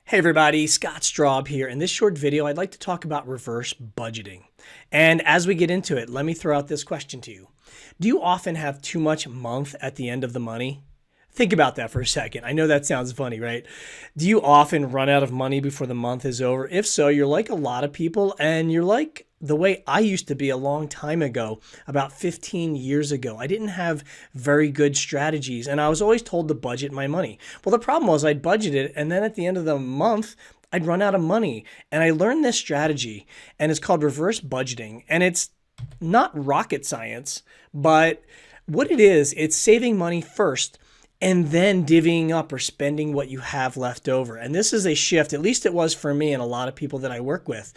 Hey everybody, Scott Straub here. In this short video, I'd like to talk about reverse budgeting. And as we get into it, let me throw out this question to you. Do you often have too much month at the end of the money? Think about that for a second. I know that sounds funny, right? Do you often run out of money before the month is over? If so, you're like a lot of people, and you're like the way I used to be a long time ago, about 15 years ago. I didn't have very good strategies, and I was always told to budget my money. Well, the problem was I'd budget it, and then at the end of the month, I'd run out of money. And I learned this strategy, and it's called reverse budgeting. And it's not rocket science, but what it is, it's saving money first and then divvying up or spending what you have left over. And this is a shift, at least it was for me and a lot of people that I work with,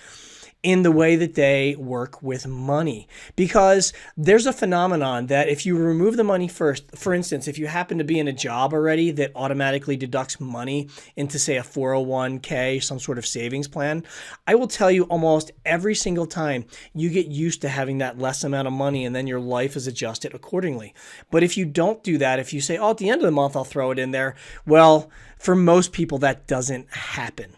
in the way that they work with money. Because there's a phenomenon that if you remove the money first, for instance, if you happen to be in a job already that automatically deducts money into, say, a 401k, some sort of savings plan, I will tell you almost every single time you get used to having that less amount of money, and then your life is adjusted accordingly. But if you don't do that, if you say, oh, at the end of the month, I'll throw it in there, well, for most people, that doesn't happen.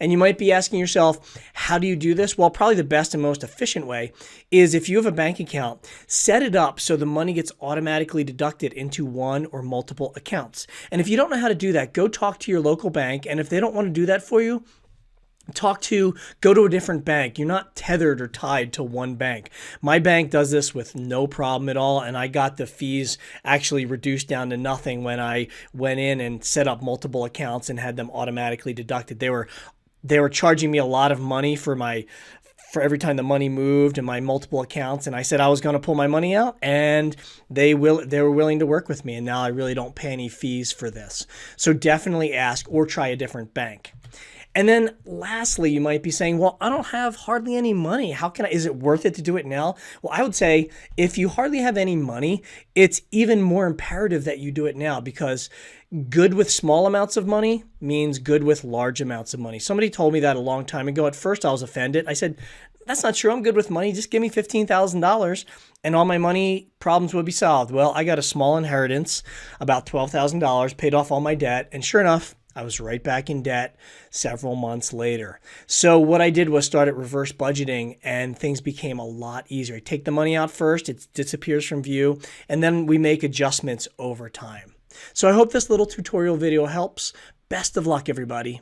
And you might be asking yourself, how do you do this? Well, probably the best and most efficient way is if you have a bank account, set it up so the money gets automatically deducted into one or multiple accounts. And if you don't know how to do that, go talk to your local bank. And if they don't want to do that for you, go to a different bank. You're not tethered or tied to one bank. My bank does this with no problem at all, and I got the fees actually reduced down to nothing when I went in and set up multiple accounts and had them automatically deducted. They were charging me a lot of money for every time the money moved in my multiple accounts, and I said I was going to pull my money out, and they were willing to work with me, and now I really don't pay any fees for this. So definitely ask or try a different bank. And then lastly, you might be saying, well, I don't have hardly any money. Is it worth it to do it now? Well, I would say if you hardly have any money, it's even more imperative that you do it now, because good with small amounts of money means good with large amounts of money. Somebody told me that a long time ago. At first, I was offended. I said, that's not true. I'm good with money. Just give me $15,000 and all my money problems would be solved. Well, I got a small inheritance, about $12,000, paid off all my debt, and sure enough, I was right back in debt several months later. So what I did was started reverse budgeting, and things became a lot easier. I take the money out first, it disappears from view, and then we make adjustments over time. So I hope this little tutorial video helps. Best of luck, everybody.